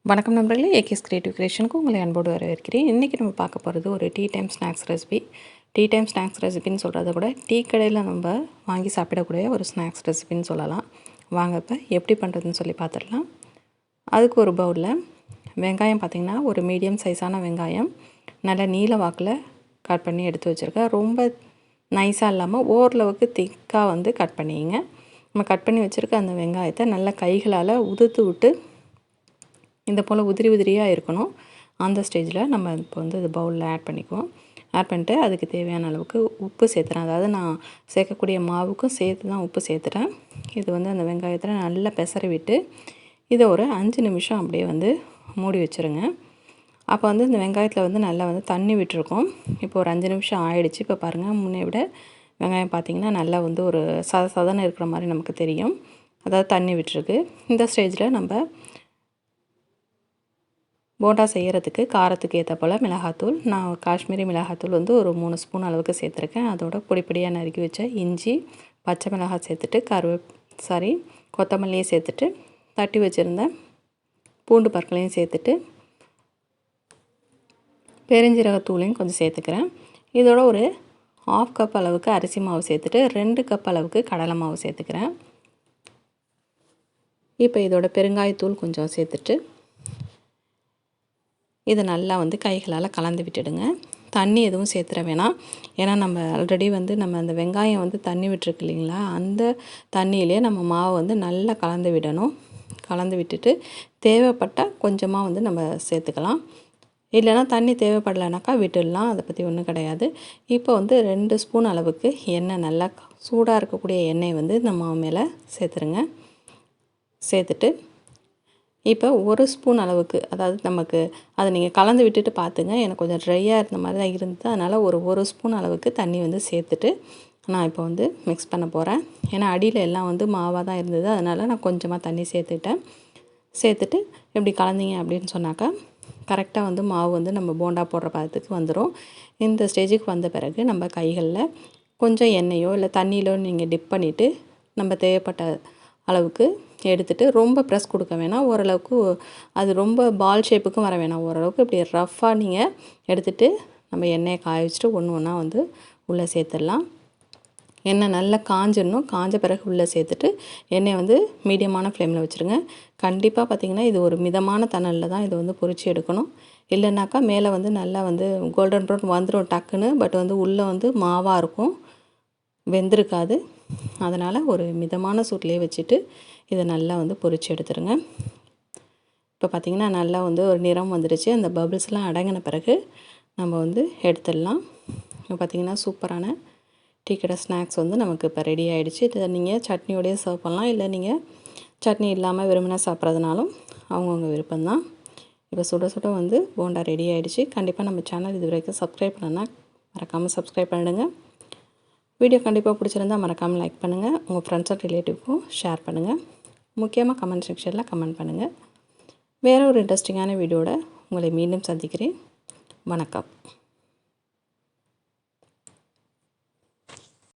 வணக்கம் நண்பர்களே, AKS creative கிரியேஷனுக்கு உங்களை அன்போடு வரவேற்கிறேன். இன்றைக்கி நம்ம பார்க்க போகிறது ஒரு tea time snacks recipe. Tea time snacks ரெசிபின்னு சொல்கிறத விட டீ கடையில் நம்ம வாங்கி சாப்பிடக்கூடிய ஒரு ஸ்நாக்ஸ் ரெசிபின்னு சொல்லலாம். வாங்க இப்போ எப்படி பண்ணுறதுன்னு சொல்லி பார்த்துடலாம். அதுக்கு ஒரு பவுலில் வெங்காயம் பார்த்திங்கன்னா ஒரு மீடியம் சைஸான வெங்காயம் நல்லா நீல வாக்கில் கட் பண்ணி எடுத்து வச்சுருக்கேன். ரொம்ப நைஸாக இல்லாமல் ஓரளவுக்கு திக்காக கட் பண்ணிங்க. நம்ம கட் பண்ணி வச்சுருக்க அந்த வெங்காயத்தை நல்லா கைகளால் உதுத்து விட்டு இந்த போல் உதிரி உதிரியாக இருக்கணும். அந்த ஸ்டேஜில் நம்ம இப்போ இது பவுலில் ஆட் பண்ணிக்குவோம். ஆட் பண்ணிட்டு அதுக்கு தேவையான அளவுக்கு உப்பு சேர்த்துறேன். அதாவது நான் சேர்க்கக்கூடிய மாவுக்கும் சேர்த்து தான் உப்பு சேர்த்துறேன். இது அந்த வெங்காயத்தில் நல்லா பெசரி விட்டு இதை ஒரு 5 நிமிஷம் அப்படியே மூடி வச்சுருங்க. அப்போ இந்த வெங்காயத்தில் நல்லா தண்ணி விட்டுருக்கோம். இப்போ ஒரு 5 நிமிஷம் ஆயிடுச்சு. இப்போ பாருங்கள், முன்னே விட வெங்காயம் பார்த்திங்கன்னா நல்லா ஒரு சதன்னு இருக்கிற மாதிரி நமக்கு தெரியும். அதாவது தண்ணி விட்டுருக்கு. இந்த ஸ்டேஜில் நம்ம போண்டா செய்கிறதுக்கு காரத்துக்கு ஏற்ற போல் மிளகாத்தூள், நான் காஷ்மீரி மிளகாத்தூள் ஒரு 3 ஸ்பூன் அளவுக்கு சேர்த்துருக்கேன். அதோட பொடிப்பொடியாக நறுக்கி வச்ச இஞ்சி, பச்சை மிளகாய் சேர்த்துட்டு கொத்தமல்லியை சேர்த்துட்டு தட்டி வச்சுருந்த பூண்டு பற்களையும் சேர்த்துட்டு பெருஞ்சீரகத்தூளையும் கொஞ்சம் சேர்த்துக்கிறேன். இதோட ஒரு 1/2 கப் அளவுக்கு அரிசி மாவு சேர்த்துட்டு 2 கப் அளவுக்கு கடலை மாவு சேர்த்துக்கிறேன். இப்போ இதோட பெருங்காயத்தூள் கொஞ்சம் சேர்த்துட்டு இதை நல்லா கைகளால் கலந்து விட்டுடுங்க. தண்ணி எதுவும் சேர்த்துற வேணாம். ஏன்னா நம்ம ஆல்ரெடி நம்ம அந்த வெங்காயம் தண்ணி விட்டுருக்கு இல்லைங்களா, அந்த தண்ணியிலே நம்ம மாவை நல்லா கலந்து விடணும். கலந்து விட்டுட்டு தேவைப்பட்டால் கொஞ்சமாக நம்ம சேர்த்துக்கலாம். இல்லைனா தண்ணி தேவைப்படலைனாக்கா விட்டுடலாம். அதை பற்றி ஒன்றும் கிடையாது. இப்போ 2 ஸ்பூன் அளவுக்கு எண்ணெய், நல்லா சூடாக இருக்கக்கூடிய எண்ணெய் இந்த மாவு மேலே சேர்த்துருங்க. சேர்த்துட்டு இப்போ 1 ஸ்பூன் அளவுக்கு, அதாவது நமக்கு அதை நீங்கள் கலந்து விட்டுட்டு பார்த்துங்க. எனக்கு கொஞ்சம் ட்ரையாக இருந்த மாதிரி தான் இருந்தது. அதனால் ஒரு ஸ்பூன் அளவுக்கு தண்ணி சேர்த்துட்டு நான் இப்போ மிக்ஸ் பண்ண போகிறேன். ஏன்னா அடியில் எல்லாம் மாவாக தான் இருந்தது. அதனால் நான் கொஞ்சமாக தண்ணி சேர்த்துட்டேன். சேர்த்துட்டு இப்படி கலந்தீங்க அப்படின்னு சொன்னாக்கா கரெக்டாக மாவு நம்ம போண்டா போடுற பதத்துக்கு வந்துடும். இந்த ஸ்டேஜுக்கு வந்த பிறகு நம்ம கைகளில் கொஞ்சம் எண்ணெயோ இல்லை தண்ணியிலோ நீங்கள் டிப் பண்ணிவிட்டு நம்ம தேவைப்பட்ட அளவுக்கு எடுத்துகிட்டு, ரொம்ப ப்ரெஸ் கொடுக்க வேணாம். ஓரளவுக்கு அது ரொம்ப பால் ஷேப்புக்கும் வர வேணாம். ஓரளவுக்கு இப்படி ரஃப்பாக நீங்கள் எடுத்துகிட்டு நம்ம எண்ணெயை காய வச்சுட்டு ஒன்று ஒன்றா உள்ளே சேர்த்துடலாம். எண்ணெய் நல்லா காஞ்சிடணும். காஞ்ச பிறகு உள்ளே சேர்த்துட்டு எண்ணெயை மீடியமான ஃப்ளேமில் வச்சுருங்க. கண்டிப்பாக பார்த்திங்கன்னா இது ஒரு மிதமான தணலில் தான் இதை பொரித்து எடுக்கணும். இல்லைனாக்கா மேலே நல்லா கோல்டன் ப்ரௌன் வந்துடும் டக்குன்னு. பட் உள்ளே மாவாக இருக்கும், வெந்திருக்காது. அதனால் ஒரு மிதமான சூட்லேயே வச்சுட்டு இதை நல்லா பொரித்து எடுத்துருங்க. இப்போ பார்த்திங்கன்னா நல்லா ஒரு நிறம் வந்துடுச்சு. அந்த பபிள்ஸ்லாம் அடங்கின பிறகு நம்ம எடுத்துடலாம். இப்போ பார்த்திங்கன்னா சூப்பரான டீ கடை ஸ்நாக்ஸ் நமக்கு இப்போ ரெடி ஆகிடுச்சு. இதை நீங்கள் சட்னியோடையே சர்வ் பண்ணலாம். இல்லை நீங்கள் சட்னி இல்லாமல் வெறுமனே சாப்பிட்றதுனாலும் அவங்கவுங்க விருப்பம்தான். இப்போ சுட சுட போண்டா ரெடி ஆகிடுச்சு. கண்டிப்பாக நம்ம சேனல் இது வரைக்கும் சப்ஸ்கிரைப் பண்ணலன்னா மறக்காமல் சப்ஸ்கிரைப் பண்ணிடுங்க. வீடியோ கண்டிப்பாக பிடிச்சிருந்தா மறக்காமல் லைக் பண்ணுங்கள். உங்கள் ஃப்ரெண்ட்ஸ் அண்ட் ரிலேட்டிவ்க்கும் ஷேர் பண்ணுங்கள். முக்கியமாக கமெண்ட் செக்ஷனில் கமெண்ட் பண்ணுங்கள். வேறு ஒரு இன்ட்ரெஸ்டிங்கான வீடியோட உங்களை மீண்டும் சந்திக்கிறேன். வணக்கம்.